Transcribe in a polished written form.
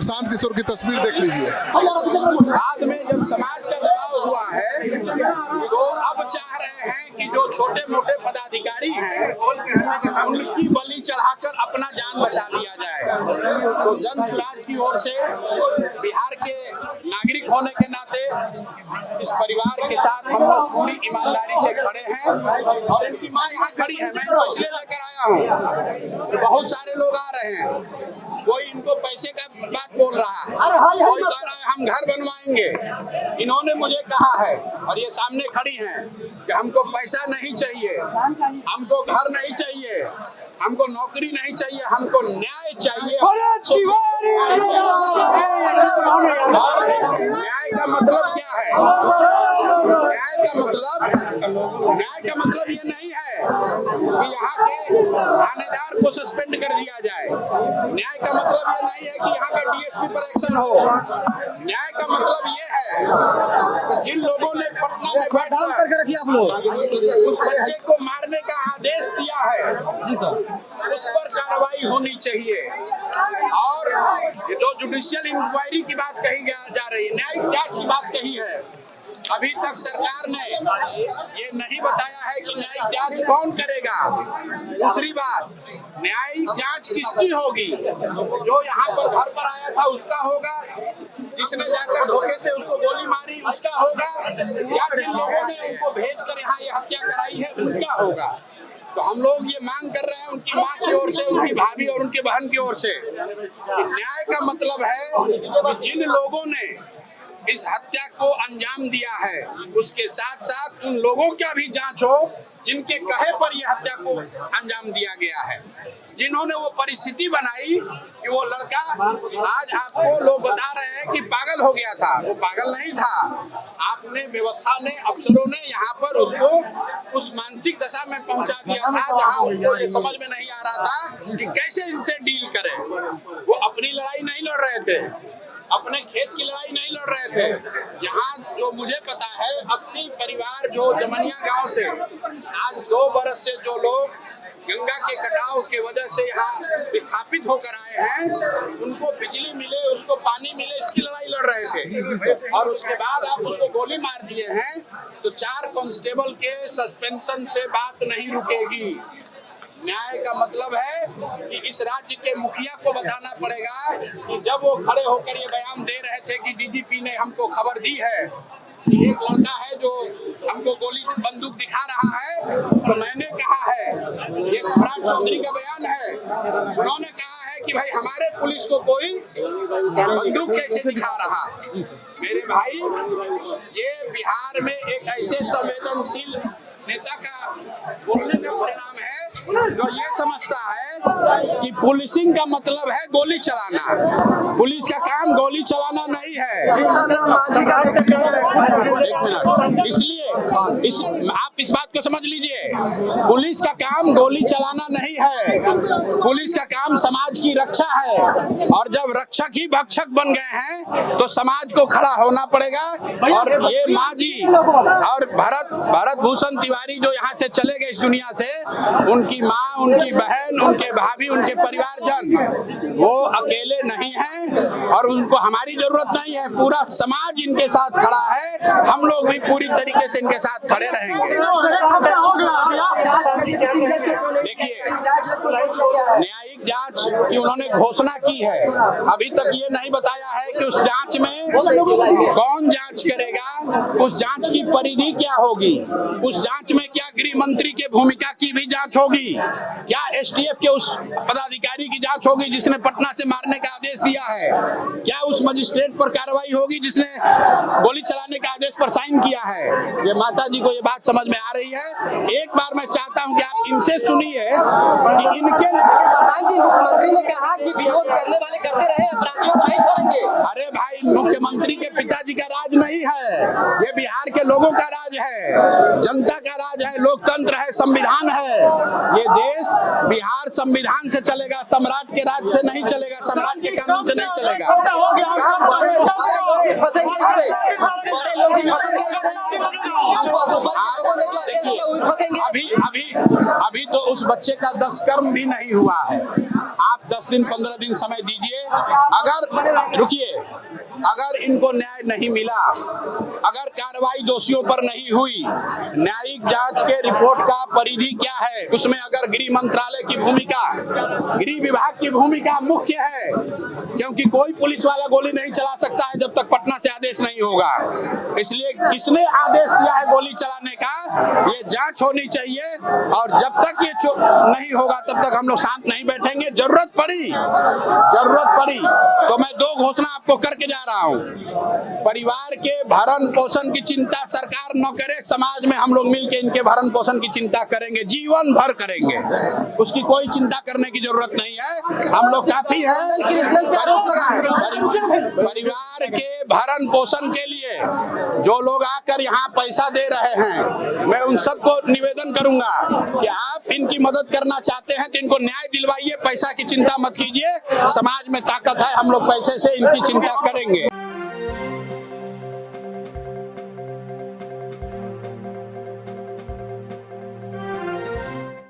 प्रशांत किशोर की तस्वीर देख लीजिए। बाद में जब समाज का दबाव हुआ है तो अब चाह रहे हैं कि जो छोटे मोटे पदाधिकारी हैं उनकी बलि चढ़ाकर अपना जान बचा लिया जाए। तो जन सुराज की ओर से बिहार के नागरिक होने के नाते इस परिवार के साथ हम लोग पूरी ईमानदारी से खड़े हैं और इनकी माँ यहाँ खड़ी है। मैं इनको इसलिए लेकर आया हूँ, बहुत सारे लोग आ रहे हैं, कोई इनको पैसे का बात बोल रहा है, कोई कह रहा है हम घर बनवाएंगे। इन्होंने मुझे कहा है और ये सामने खड़ी हैं कि हमको पैसा नहीं चाहिए, हमको घर नहीं चाहिए, हमको नौकरी नहीं चाहिए, हमको न्याय चाहिए। और न्याय का मतलब क्या है? न्याय का मतलब ये नहीं है कि यहाँ के थानेदार को सस्पेंड कर दिया जाए। न्याय का मतलब ये नहीं है कि यहाँ के डीएसपी पर एक्शन हो। न्याय का मतलब ये है कि जिन लोगों ने पटना में उस बच्चे को मारने का आदेश दिया है जी सर, उस पर कार्रवाई होनी चाहिए। और ये जो जुडिशियल इंक्वायरी की बात कही जा रही है, न्यायिक जांच की बात कही है, अभी तक सरकार ने ये नहीं बताया है कि न्यायिक जांच कौन करेगा। दूसरी बात, न्यायिक जांच किसकी होगी? जो यहाँ पर घर पर आया था उसका होगा, जिसने जाकर धोखे से उसको गोली मारी उसका होगा, या जिन लोगों ने उनको भेजकर यहाँ ये हत्या कराई है उनका होगा। तो हम लोग ये मांग कर रहे हैं उनकी माँ की ओर से, उनकी भाभी और उनके बहन की ओर से, न्याय का मतलब है कि जिन लोगों ने इस हत्या को अंजाम दिया है उसके साथ साथ उन लोगों का भी जांच हो जिनके कहे पर यह हत्या को अंजाम दिया गया है, जिन्होंने वो परिस्थिति बनाई कि वो लड़का, आज आपको लोग बता रहे हैं कि पागल हो गया था, वो पागल नहीं था। आपने, व्यवस्था ने, अफसरों ने यहाँ पर उसको उस मानसिक दशा में पहुंचा दिया था जहाँ उसको ये समझ में नहीं आ रहा था कि कैसे इनसे डील करें। वो अपनी लड़ाई नहीं लड़ रहे थे, अपने खेत की लड़ाई नहीं लड़ रहे थे। यहाँ जो मुझे पता है 80 परिवार जो जमनिया गांव से आज 2 बरस से जो लोग गंगा के कटाव के वजह से यहाँ विस्थापित होकर आए हैं, उनको बिजली मिले, उसको पानी मिले, इसकी लड़ाई लड़ रहे थे। और उसके बाद आप उसको गोली मार दिए हैं तो 4 कांस्टेबल के सस्पेंशन से बात नहीं रुकेगी। न्याय का मतलब है कि इस राज्य के मुखिया को बताना पड़ेगा कि जब वो खड़े होकर ये बयान दे रहे थे कि डीजीपी ने हमको खबर दी है कि एक लड़का है जो हमको गोली बंदूक दिखा रहा है, तो मैंने कहा है, ये सम्राट चौधरी का बयान है, उन्होंने कहा है कि भाई हमारे पुलिस को कोई बंदूक कैसे दिखा रहा। मेरे भाई, ये बिहार में एक ऐसे संवेदनशील नेता का बोलने का परिणाम है जो ये समझता है कि पुलिसिंग का मतलब है गोली चलाना। पुलिस का काम गोली चलाना नहीं है। एक मिनट, इसलिए आप इस बात को समझ लीजिए, पुलिस का काम गोली चलाना नहीं है, पुलिस का काम समाज की रक्षा है। और जब रक्षक ही भक्षक बन गए हैं तो समाज को खड़ा होना पड़ेगा। और ये माँ जी और भरत भूषण तिवारी जो यहाँ से चले गए इस दुनिया से, उनकी माँ, उनकी बहन, उनके भाभी, उनके परिवारजन, वो अकेले नहीं हैं और उनको हमारी जरूरत नहीं है। पूरा समाज इनके साथ खड़ा है, हम लोग भी पूरी तरीके से इनके साथ खड़े रहेंगे। देखिए, न्यायिक जांच की उन्होंने घोषणा की है, अभी तक ये नहीं बताया है कि उस जांच में कौन जांच करेगा, उस जांच की परिधि क्या होगी, उस जांच में क्या गृह मंत्री के भूमिका की भी जांच होगी, क्या एसटीएफ के उस पदाधिकारी की जांच होगी जिसने पटना से मारने का आदेश दिया है, क्या उस मजिस्ट्रेट पर कार्रवाई होगी जिसने गोली चलाने का आदेश पर साइन किया है। ये माता जी को ये बात समझ में आ रही है। एक बार मैं चाहता हूं कि आप इनसे सुनिए कि इनके मुख्यमंत्री ने कहा कि विरोध करने वाले करते रहे, अपराधियों को नहीं छोड़ेंगे। अरे भाई, मुख्यमंत्री के पिताजी का राज नहीं है, ये बिहार के लोगों का राज है, जनता का राज है, लोकतंत्र है, संविधान है। ये देश बिहार संविधान से चलेगा, सम्राट के राज से नहीं चलेगा, सम्राट के कानून से नहीं चलेगा। अभी तो उस बच्चे का 10 कर्म भी नहीं हुआ है। आप 10 दिन 15 दिन समय दीजिए। अगर रुकिए, अगर इनको न्याय नहीं मिला, अगर कार्रवाई दोषियों पर नहीं हुई, न्यायिक जांच के रिपोर्ट का परिधि क्या है, उसमें अगर गृह मंत्रालय की भूमिका, गृह विभाग की भूमिका मुख्य है, क्योंकि कोई पुलिस वाला गोली नहीं चला सकता है जब तक पटना से आदेश नहीं होगा। इसलिए किसने आदेश दिया है गोली चलाने का, ये जांच होनी चाहिए। और जब तक ये नहीं होगा तब तक हम लोग शांत नहीं बैठेंगे। जरूरत पड़ी तो मैं 2 घोषणा आपको करके जा रहा हूं। परिवार के भरण पोषण की चिंता सरकार न करे, समाज में हम लोग मिलकर इनके भरण पोषण की चिंता करेंगे, जीवन भर करेंगे। उसकी कोई चिंता करने की जरूरत नहीं है, हम लोग काफी हैं। परिवार के भरण पोषण के लिए जो लोग आकर यहाँ पैसा दे रहे हैं, मैं उन सबको निवेदन करूंगा कि आप इनकी मदद करना चाहते हैं तो इनको न्याय दिलवाइए, पैसा की चिंता मत कीजिए। समाज में ताकत है, हम लोग पैसे से इनकी चिंता करेंगे।